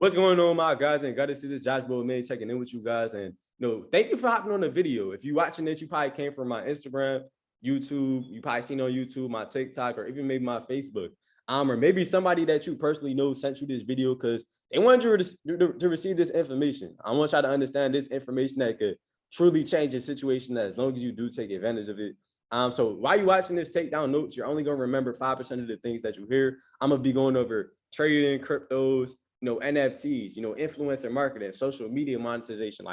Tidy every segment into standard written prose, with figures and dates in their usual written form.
What's going on, my guys and goddesses? This is Josh Bowman checking in with you guys. And thank you for hopping on the video. If you're watching this, you probably came from my Instagram, YouTube, you probably seen on YouTube, my TikTok, or even maybe my Facebook. Or maybe somebody that you personally know sent you this video because they wanted you to receive this information. I want y'all to understand this information that could truly change your situation as long as you do take advantage of it. So while you're watching this, take down notes. You're only going to remember 5% of the things that you hear. I'm going to be going over trading, cryptos, NFTs, influencer marketing, social media monetization,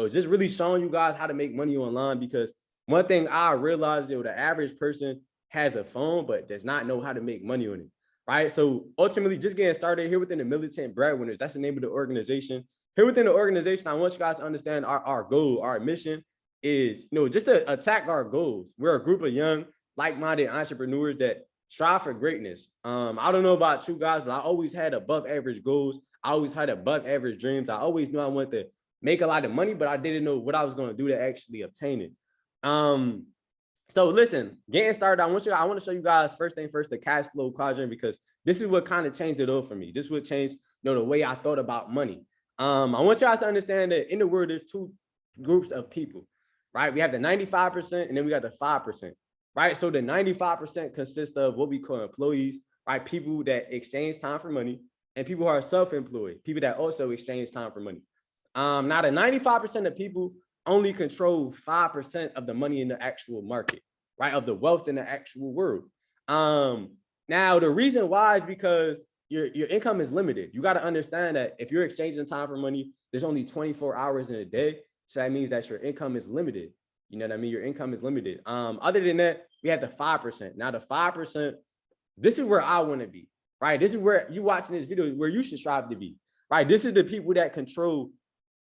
just really showing you guys how to make money online. Because one thing I realized, the average person has a phone, but does not know how to make money on it, right? So ultimately, just getting started here within the Militant Breadwinners, that's the name of the organization. Here within the organization, I want you guys to understand our goal, our mission is, just to attack our goals. We're a group of young, like-minded entrepreneurs that strive for greatness. I don't know about you guys, but I always had above average goals. I always had above average dreams. I always knew I wanted to make a lot of money, but I didn't know what I was going to do to actually obtain it. So listen, getting started, I want to show you guys first thing first, the cash flow quadrant, because this is what kind of changed it all for me. This would change, the way I thought about money. I want you guys to understand that in the world, there's two groups of people, right? We have the 95% and then we got the 5%. Right, so the 95% consists of what we call employees, right? People that exchange time for money, and people who are self-employed, people that also exchange time for money. Now the 95% of people only control 5% of the money in the actual market, right? Of the wealth in the actual world. Now the reason why is because your income is limited. You got to understand that if you're exchanging time for money, there's only 24 hours in a day. So that means that your income is limited. You know what I mean? Your income is limited. Other than that, we have the 5%. Now the 5%, this is where I want to be, right? This is where you watching this video, where you should strive to be, right? This is the people that control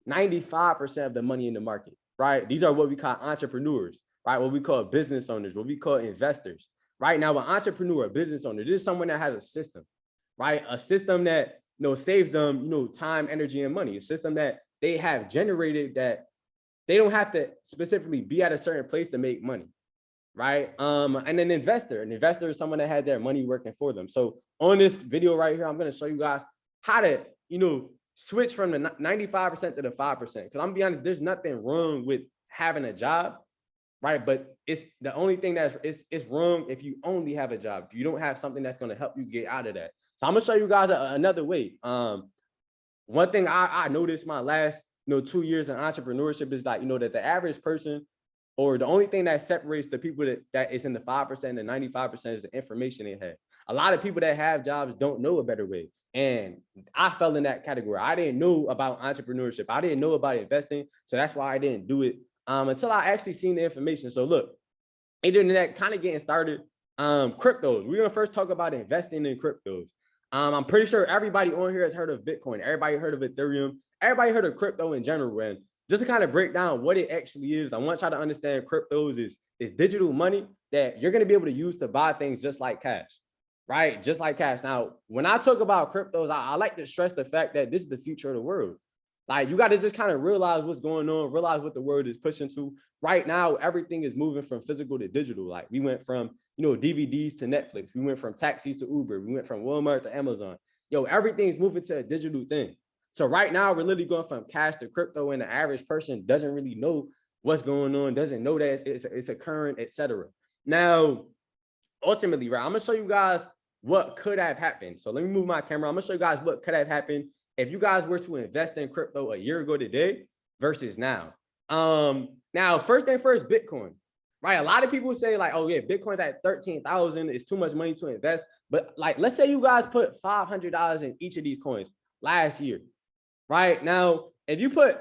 95% of the money in the market, right? These are what we call entrepreneurs, right? What we call business owners, what we call investors. Right now, an entrepreneur, a business owner, this is someone that has a system, right? A system that, saves them, time, energy, and money. A system that they have generated that they don't have to specifically be at a certain place to make money, right? And an investor is someone that has their money working for them. So on this video right here, I'm going to show you guys how to, switch from the 95% to the 5%. Because I'm gonna be honest, there's nothing wrong with having a job, right? But it's the only thing it's wrong if you only have a job. If you don't have something that's going to help you get out of that. So I'm gonna show you guys another way. One thing I noticed my last 2 years in entrepreneurship is that, that the average person, or the only thing that separates the people that is in the 5% and 95% is the information they have. A lot of people that have jobs don't know a better way. And I fell in that category. I didn't know about entrepreneurship. I didn't know about investing. So that's why I didn't do it until I actually seen the information. So look, internet kind of getting started. Cryptos. We're going to first talk about investing in cryptos. I'm pretty sure everybody on here has heard of Bitcoin. Everybody heard of Ethereum. Everybody heard of crypto in general. And just to kind of break down what it actually is, I want y'all to understand cryptos is digital money that you're going to be able to use to buy things just like cash, right? Just like cash. Now, when I talk about cryptos, I like to stress the fact that this is the future of the world. Like, you got to just kind of realize what's going on, realize what the world is pushing to. Right now, everything is moving from physical to digital. Like, we went from, DVDs to Netflix. We went from taxis to Uber. We went from Walmart to Amazon. Everything's moving to a digital thing. So right now, we're literally going from cash to crypto, and the average person doesn't really know what's going on, doesn't know that it's occurring, etc. Now, ultimately, right, I'm going to show you guys what could have happened. So let me move my camera. I'm going to show you guys what could have happened if you guys were to invest in crypto a year ago today versus now. Now, first thing first, Bitcoin, right? A lot of people say like, oh yeah, Bitcoin's at 13,000. It's too much money to invest. But like, let's say you guys put $500 in each of these coins last year, right? Now, if you put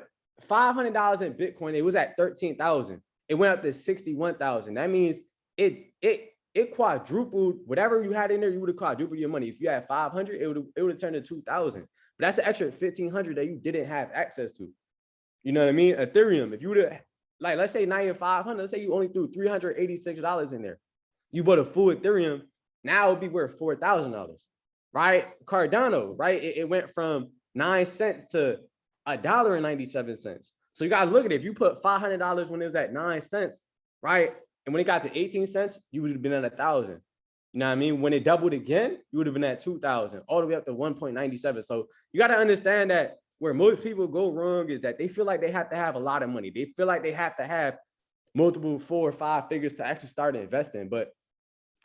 $500 in Bitcoin, it was at 13,000. It went up to 61,000. That means it quadrupled whatever you had in there. You would have quadrupled your money. If you had 500, it would have turned to 2,000. But that's an extra 1,500 that you didn't have access to. You know what I mean? Ethereum, if you would have, like, let's say 9,500, let's say you only threw $386 in there. You bought a full Ethereum, now it'd be worth $4,000, right? Cardano, right? It went from 9 cents to $1.97. So you got to look at it. If you put $500 when it was at 9 cents, right? And when it got to 18 cents, you would have been at 1,000. You know what I mean? When it doubled again, you would have been at 2,000, all the way up to 1.97. So you got to understand that where most people go wrong is that they feel like they have to have a lot of money. They feel like they have to have multiple 4 or 5 figures to actually start investing. But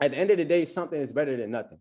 at the end of the day, something is better than nothing,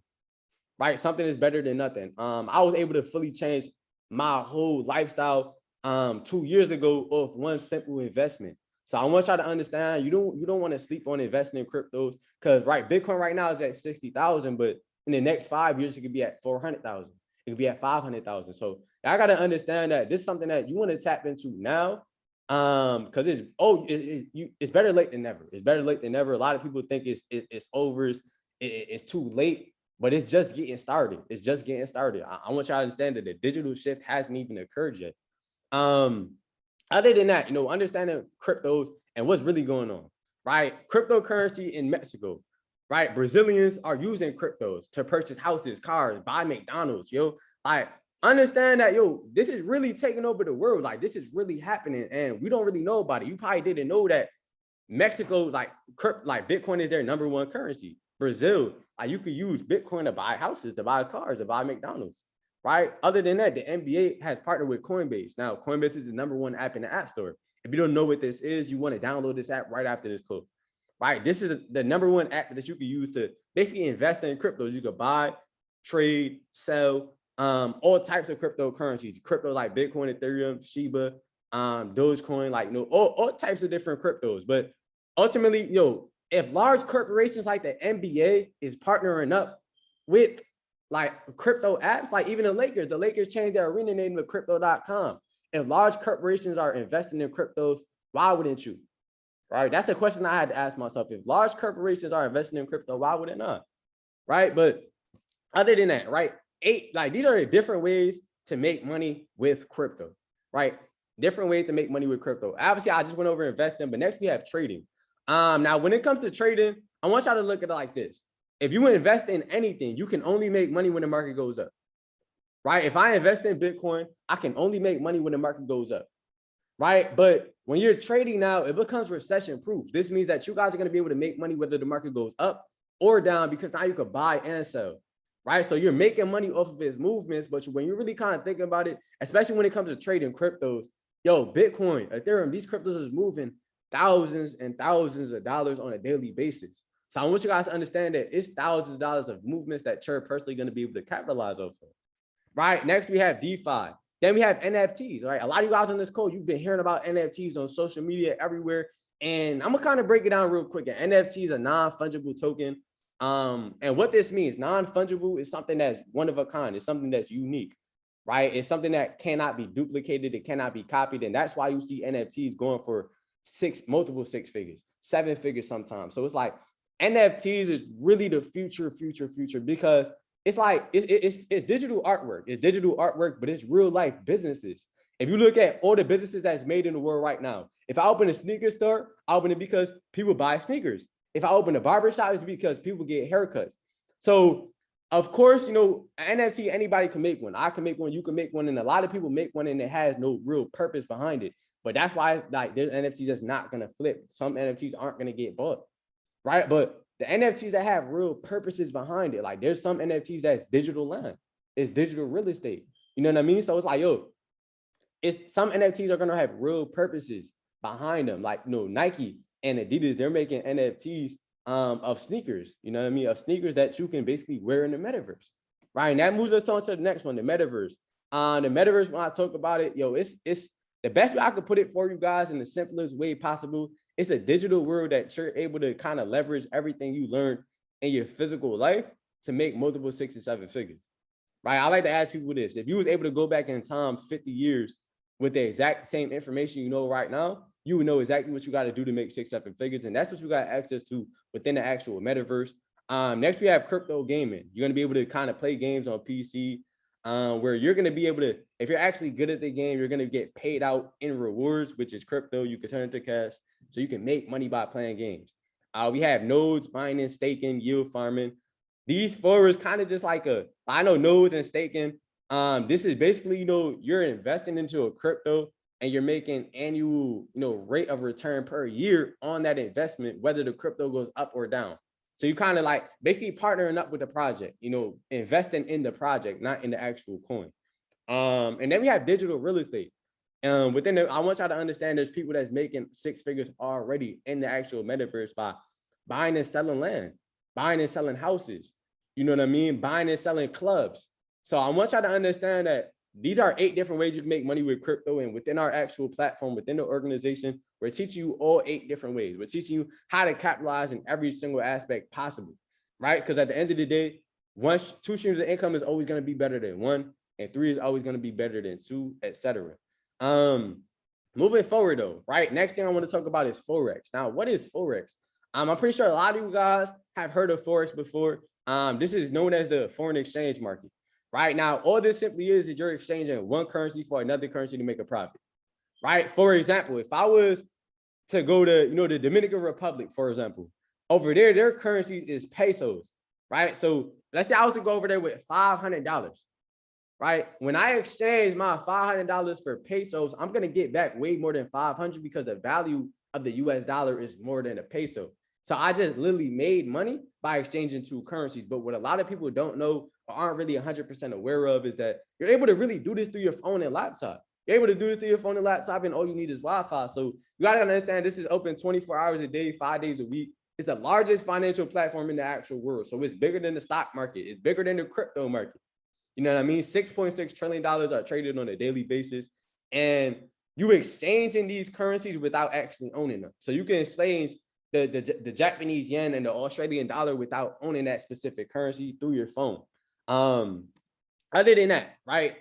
right? Something is better than nothing. I was able to fully change my whole lifestyle 2 years ago off one simple investment. So I want y'all to understand, you don't want to sleep on investing in cryptos, because right, Bitcoin right now is at 60,000, but in the next 5 years, it could be at 400,000. It could be at 500,000. So I got to understand that this is something that you want to tap into now. Because it's better late than never. It's better late than never. A lot of people think it's over, it's too late, but it's just getting started. It's just getting started. I want y'all to understand that the digital shift hasn't even occurred yet. Other than that, understanding cryptos and what's really going on, right? Cryptocurrency in Mexico, right? Brazilians are using cryptos to purchase houses, cars, buy McDonald's, like, understand that, this is really taking over the world. Like, this is really happening, and we don't really know about it. You probably didn't know that Mexico, like Bitcoin is their #1 currency. Brazil, like, you could use Bitcoin to buy houses, to buy cars, to buy McDonald's, right? Other than that, the NBA has partnered with Coinbase. Now, Coinbase is the #1 app in the App Store. If you don't know what this is, you want to download this app right after this code, right? This is the #1 app that you can use to basically invest in cryptos. You could buy, trade, sell, all types of cryptocurrencies, crypto like Bitcoin, Ethereum, Shiba, Dogecoin, like, all types of different cryptos. But ultimately, if large corporations like the NBA is partnering up with like crypto apps, like even the Lakers changed their arena name to crypto.com. If large corporations are investing in cryptos, why wouldn't you? Right? That's a question I had to ask myself. If large corporations are investing in crypto, why would it not? Right? But other than that, right? These are the different ways to make money with crypto, right? Different ways to make money with crypto. Obviously, I just went over investing, but next we have trading. Now, when it comes to trading, I want y'all to look at it like this. If you invest in anything, you can only make money when the market goes up, right? If I invest in Bitcoin, I can only make money when the market goes up, right? But when you're trading now, it becomes recession proof. This means that you guys are going to be able to make money whether the market goes up or down, because now you could buy and sell, right? So you're making money off of its movements. But when you're really kind of thinking about it, especially when it comes to trading cryptos, Bitcoin, Ethereum, these cryptos is moving thousands and thousands of dollars on a daily basis. So I want you guys to understand that it's thousands of dollars of movements that you're personally going to be able to capitalize off of, right? Next, we have DeFi. Then we have NFTs, right? A lot of you guys on this call, you've been hearing about NFTs on social media everywhere. And I'm going to kind of break it down real quick. An NFT is a non-fungible token. And what this means, non-fungible is something that's one of a kind. It's something that's unique, right? It's something that cannot be duplicated. It cannot be copied. And that's why you see NFTs going for multiple six figures, 7 figures sometimes. So it's like NFTs is really the future, because it's like, it's digital artwork. It's digital artwork, but it's real life businesses. If you look at all the businesses that's made in the world right now, if I open a sneaker store, I open it because people buy sneakers. If I open a barbershop, it's because people get haircuts. So of course, NFT, anybody can make one. I can make one, you can make one, and a lot of people make one and it has no real purpose behind it. But that's why, like, there's NFTs that's not gonna flip. Some NFTs aren't gonna get bought, right? But the NFTs that have real purposes behind it, like there's some NFTs that's digital land, it's digital real estate. You know what I mean? So it's like, it's some NFTs are gonna have real purposes behind them. Like, Nike and Adidas, they're making NFTs of sneakers, you know what I mean? Of sneakers that you can basically wear in the metaverse, right? And that moves us on to the next one, the metaverse. The metaverse, when I talk about it, it's the best way I could put it for you guys in the simplest way possible. It's a digital world that you're able to kind of leverage everything you learned in your physical life to make multiple 6 and 7 figures, right? I like to ask people this. If you was able to go back in time 50 years with the exact same information you know right now, you would know exactly what you got to do to make 6, 7 figures. And that's what you got access to within the actual metaverse. Next, we have crypto gaming. You're going to be able to kind of play games on PC, where you're going to be able to, if you're actually good at the game, you're going to get paid out in rewards, which is crypto. You can turn into cash, so you can make money by playing games. We have nodes, mining, staking, yield farming. These four is kind of just like I know nodes and staking. This is basically, you're investing into a crypto and you're making annual, rate of return per year on that investment, whether the crypto goes up or down. So you kind of like basically partnering up with the project, you know, investing in the project, not in the actual coin. And then we have digital real estate. Within the, I want y'all to understand there's people that's making six figures already in the actual metaverse by buying and selling land, buying and selling houses. You know what I mean? Buying and selling clubs. So I want y'all to understand that these are 8 different ways you can make money with crypto. And within our actual platform, within the organization, we're teaching you all 8 different ways. We're teaching you how to capitalize in every single aspect possible, right? Because at the end of the day, 2 streams of income is always going to be better than 1, and 3 is always going to be better than 2, etc. Moving forward though, right? Next thing I want to talk about is Forex. Now, what is Forex? I'm pretty sure a lot of you guys have heard of Forex before. This is known as the foreign exchange market. Right now, all this simply is you're exchanging one currency for another currency to make a profit, right? For example, if I was to go to, you know, the Dominican Republic, for example, over there, their currency is pesos, right? So let's say I was to go over there with $500, right? When I exchange my $500 for pesos, I'm going to get back way more than 500 because the value of the US dollar is more than a peso. So I just literally made money by exchanging 2 currencies. But what a lot of people don't know or aren't really 100% aware of is that you're able to really do this through your phone and laptop. You're able to do this through your phone and laptop, and all you need is Wi-Fi. So you got to understand this is open 24 hours a day, 5 days a week. It's the largest financial platform in the actual world. So it's bigger than the stock market. It's bigger than the crypto market. You know what I mean? $6.6 trillion are traded on a daily basis. And you exchanging these currencies without actually owning them. So you can exchange the Japanese yen and the Australian dollar without owning that specific currency through your phone. Other than that, right?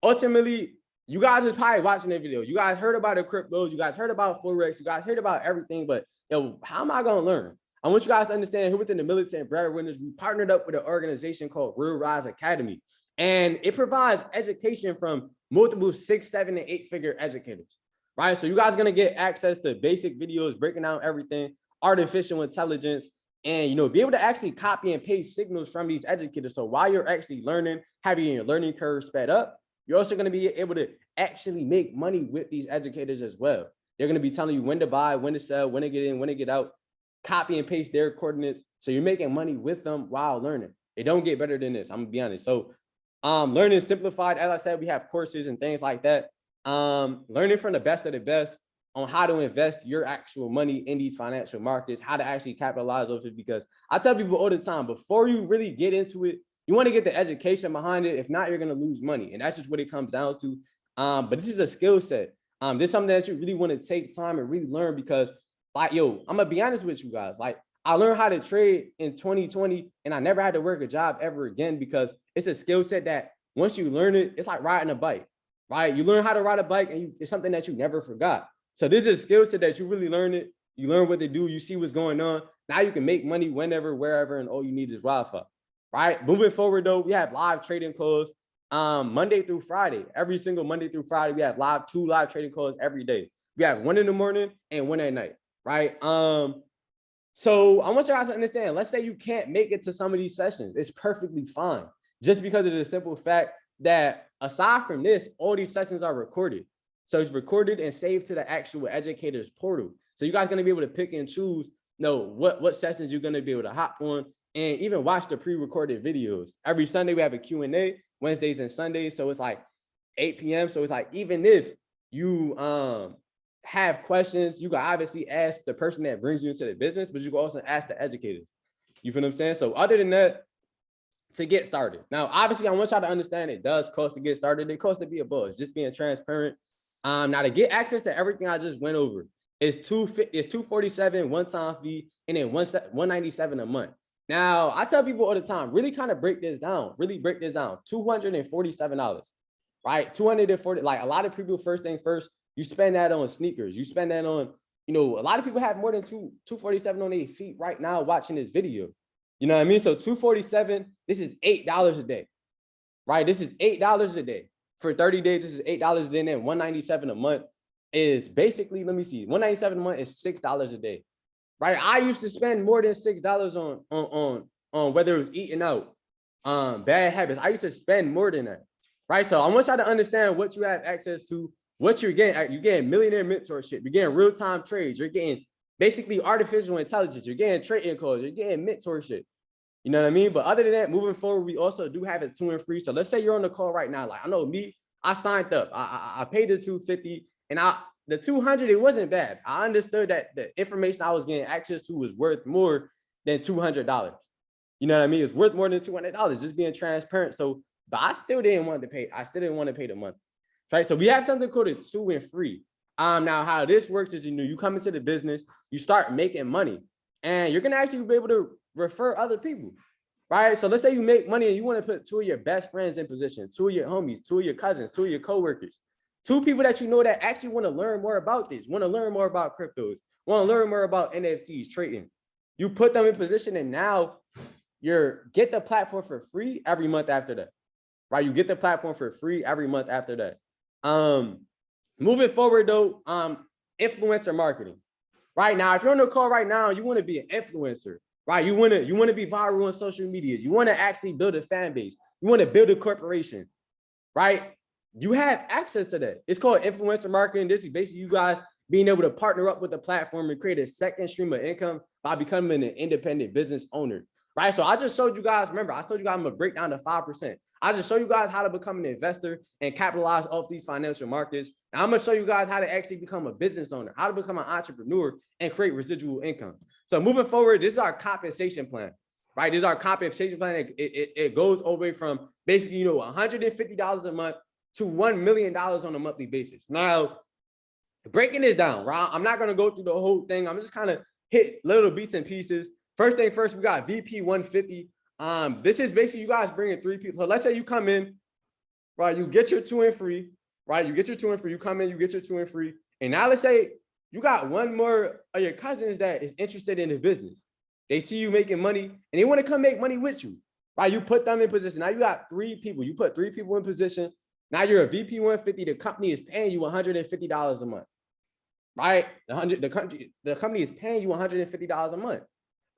Ultimately, you guys are probably watching the video. You guys heard about the cryptos. You guys heard about Forex. You guys heard about everything. But yo, how am I going to learn? I want you guys to understand here within the Military and Breadwinners, we partnered up with an organization called Real Rise Academy. And it provides education from multiple 6, 7, and 8-figure educators, right? So you guys are going to get access to basic videos, breaking down everything, artificial intelligence, and, you know, be able to actually copy and paste signals from these educators. So while you're actually learning, having your learning curve sped up, you're also going to be able to actually make money with these educators as well. They're going to be telling you when to buy, when to sell, when to get in, when to get out, copy and paste their coordinates. So you're making money with them while learning. It don't get better than this. I'm going to be honest. So learning Simplified, as I said, we have courses and things like that. Learning from the best of the best on how to invest your actual money in these financial markets, how to actually capitalize off it. Because I tell people all the time, before you really get into it, you want to get the education behind it. If not, you're going to lose money. And that's just what it comes down to. But this is a skill set. This is something that you really want to take time and really learn because, like, yo, I'm going to be honest with you guys. Like, I learned how to trade in 2020 and I never had to work a job ever again because it's a skill set that once you learn it, it's like riding a bike, right? You learn how to ride a bike and it's something that you never forgot. So this is a skill set that you really learn it. You learn what to do. You see what's going on. Now you can make money whenever, wherever, and all you need is Wi-Fi, right? Moving forward though, we have live trading calls Monday through Friday. Every single Monday through Friday, we have 2 live trading calls every day. We have 1 in the morning and 1 at night, right? So I want you guys to understand, let's say you can't make it to some of these sessions. It's perfectly fine. Just because of the simple fact that aside from this, all these sessions are recorded. So it's recorded and saved to the actual educator's portal. So you guys are going to be able to pick and choose, you know, what sessions you're going to be able to hop on and even watch the pre-recorded videos. Every Sunday we have a Q&A, Wednesdays and Sundays. So it's like 8 p.m. So it's like, even if you have questions, you can obviously ask the person that brings you into the business, but you can also ask the educators. You feel what I'm saying? So other than that, to get started. Now, obviously, I want y'all to understand it does cost to get started. It costs to be a boss, just being transparent. Now to get access to everything I just went over, it's $247 one-time fee and then $197 a month. Now, I tell people all the time, really kind of break this down, $247, right? 240, like a lot of people, first thing first, you spend that on sneakers. You spend that on, you know, a lot of people have more than $247 on their feet right now watching this video. You know what I mean? So $247, this is $8 a day, right? This is $8 a day. For 30 days, this is $8 a day, and then $197 a month is basically, let me see, $197 a month is $6 a day, right? I used to spend more than $6 on whether it was eating out, bad habits. I used to spend more than that, right? So I want y'all to understand what you have access to, what you're getting. You're getting millionaire mentorship. You're getting real-time trades. You're getting basically artificial intelligence. You're getting trading calls, you're getting mentorship. You know what I mean? But other than that, moving forward, we also do have it 2 and free. So let's say you're on the call right now. Like I know me, I signed up. I paid the 250 and the 200, it wasn't bad. I understood that the information I was getting access to was worth more than $200. You know what I mean? It's worth more than $200, just being transparent. So, but I still didn't want to pay. I still didn't want to pay the month. Right. So we have something called a 2 and free. Now how this works is, you come into the business, you start making money, and you're gonna actually be able to refer other people. Right. So let's say you make money and you want to put 2 of your best friends in position, 2 of your homies, 2 of your cousins, 2 of your coworkers, 2 people that you know that actually want to learn more about this, want to learn more about cryptos, want to learn more about NFTs, trading. You put them in position, and now get the platform for free every month after that. Right? You get the platform for free every month after that. Moving forward though, influencer marketing. Right now, if you're on the call right now, you want to be an influencer, right? You want to be viral on social media. You want to actually build a fan base. You want to build a corporation, right? You have access to that. It's called influencer marketing. This is basically you guys being able to partner up with the platform and create a second stream of income by becoming an independent business owner. Right. So I just showed you guys, remember, I told you guys I'm gonna break down to 5%. I just show you guys how to become an investor and capitalize off these financial markets. And I'm gonna show you guys how to actually become a business owner, how to become an entrepreneur and create residual income. So moving forward, this is our compensation plan. Right. This is our compensation plan. It goes over from basically, $150 a month to $1 million on a monthly basis. Now, breaking this down, right? I'm not gonna go through the whole thing. I'm just kind of hit little beats and pieces. First thing first, we got VP 150. This is basically you guys bringing 3 people. So let's say you come in, right? You get your 2 and free, right? You get your 2 and free. You come in, you get your 2 and free. And now let's say you got one more of your cousins that is interested in the business. They see you making money and they want to come make money with you, right? You put them in position. Now you got 3 people. You put 3 people in position. Now you're a VP 150. The company is paying you $150 a month, right? The company is paying you $150 a month.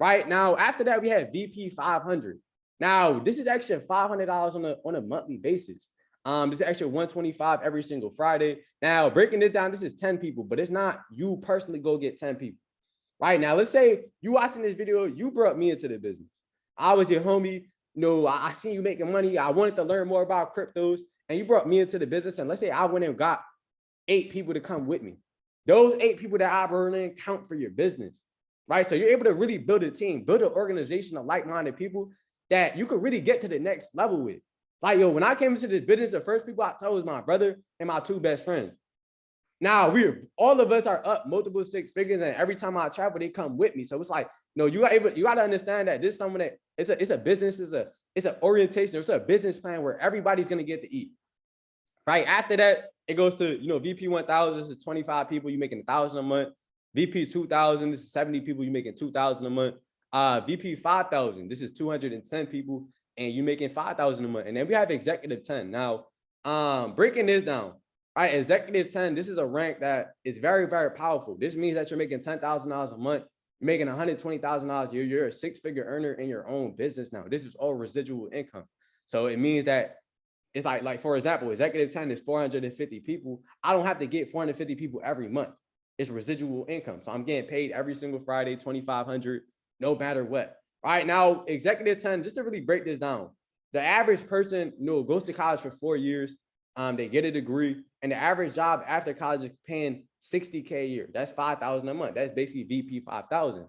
Right now, after that, we have VP 500. Now, this is actually $500 on a monthly basis. This is actually $125 every single Friday. Now, breaking this down, this is 10 people, but it's not you personally go get 10 people. Right now, let's say you watching this video, you brought me into the business. I was your homie. I seen you making money. I wanted to learn more about cryptos, and you brought me into the business. And let's say I went and got 8 people to come with me. Those 8 people that I brought in count for your business. Right. So you're able to really build a team, build an organization of like-minded people that you could really get to the next level with. Like, when I came into this business, the first people I told was my brother and my 2 best friends. Now all of us are up multiple 6 figures, and every time I travel, they come with me. So it's like, you got to understand that this is someone that it's a business, it's an orientation, it's a business plan where everybody's going to get to eat. Right. After that, it goes to, VP 1000, this is 25 people, you're making $1,000 a month. VP 2000, this is 70 people, you're making $2,000 a month. VP 5000, this is 210 people, and you're making $5,000 a month. And then we have executive 10. Now, breaking this down, right? Executive 10, this is a rank that is very, very powerful. This means that you're making $10,000 a month, you're making $120,000 a year. You're a 6-figure earner in your own business now. This is all residual income. So it means that it's like for example, executive 10 is 450 people. I don't have to get 450 people every month. It's residual income. So I'm getting paid every single Friday, $2,500, no matter what. All right, now executive 10, just to really break this down, the average person, goes to college for 4 years, they get a degree, and the average job after college is paying $60K a year. That's $5,000 a month. That's basically VP 5,000.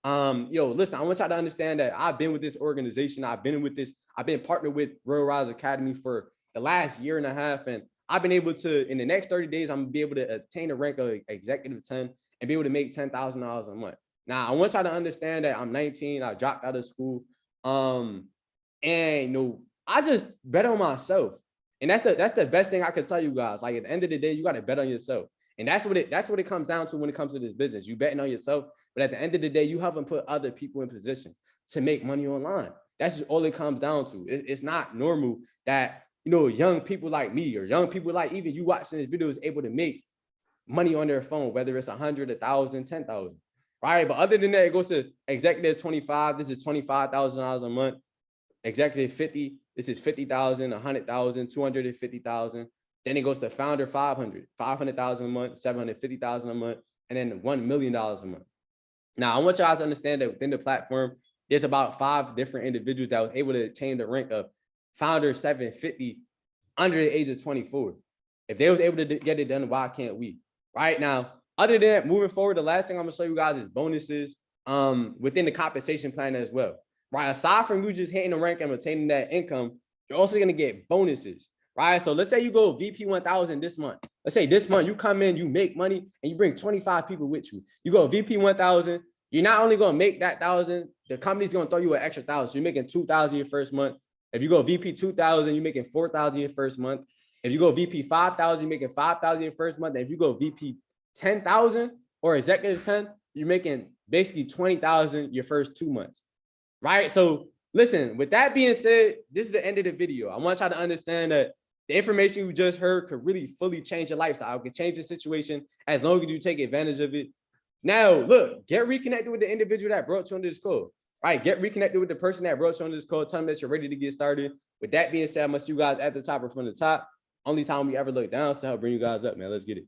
Listen, I want y'all to understand that I've been with this organization. I've been partnered with Real Rise Academy for the last 1.5 years, and I've been able to, in the next 30 days, I'm gonna be able to attain a rank of executive 10 and be able to make $10,000 a month. Now, I want y'all to understand that I'm 19, I dropped out of school. And I just bet on myself. And that's the best thing I can tell you guys. Like, at the end of the day, you got to bet on yourself. And that's what it comes down to when it comes to this business. You betting on yourself, but at the end of the day, you haven't put other people in position to make money online. That's just all it comes down to. It's not normal that young people like me or young people like even you watching this video is able to make money on their phone, whether it's 100, 1,000, 10,000, right? But other than that, it goes to executive 25. This is $25,000 a month. Executive 50. This is 50,000, 100,000, 250,000. Then it goes to founder 500,000 a month, 750,000 a month, and then $1 million a month. Now, I want y'all to understand that within the platform, there's about 5 different individuals that was able to attain the rank of founder 750 under the age of 24. If they was able to get it done, why can't we? Right now, other than that, moving forward, the last thing I'm gonna show you guys is bonuses within the compensation plan as well. Right, aside from you just hitting the rank and attaining that income, you're also gonna get bonuses. Right, so let's say you go VP 1000 this month. Let's say this month you come in, you make money, and you bring 25 people with you. You go VP 1000. You're not only gonna make that 1,000, the company's gonna throw you an extra 1,000. So you're making 2,000 your first month. If you go VP 2,000, you're making 4,000 your first month. If you go VP 5,000, you're making 5,000 your first month. And if you go VP 10,000 or executive 10, you're making basically 20,000 your first 2 months. Right? So listen, with that being said, this is the end of the video. I want y'all to understand that the information you just heard could really fully change your lifestyle. It could change the situation as long as you take advantage of it. Now, look, get reconnected with the individual that brought you on this call. All right, get reconnected with the person that brought you on this call. Tell them that you're ready to get started. With that being said, I must see you guys at the top or from the top. Only time we ever look down to help bring you guys up, man. Let's get it.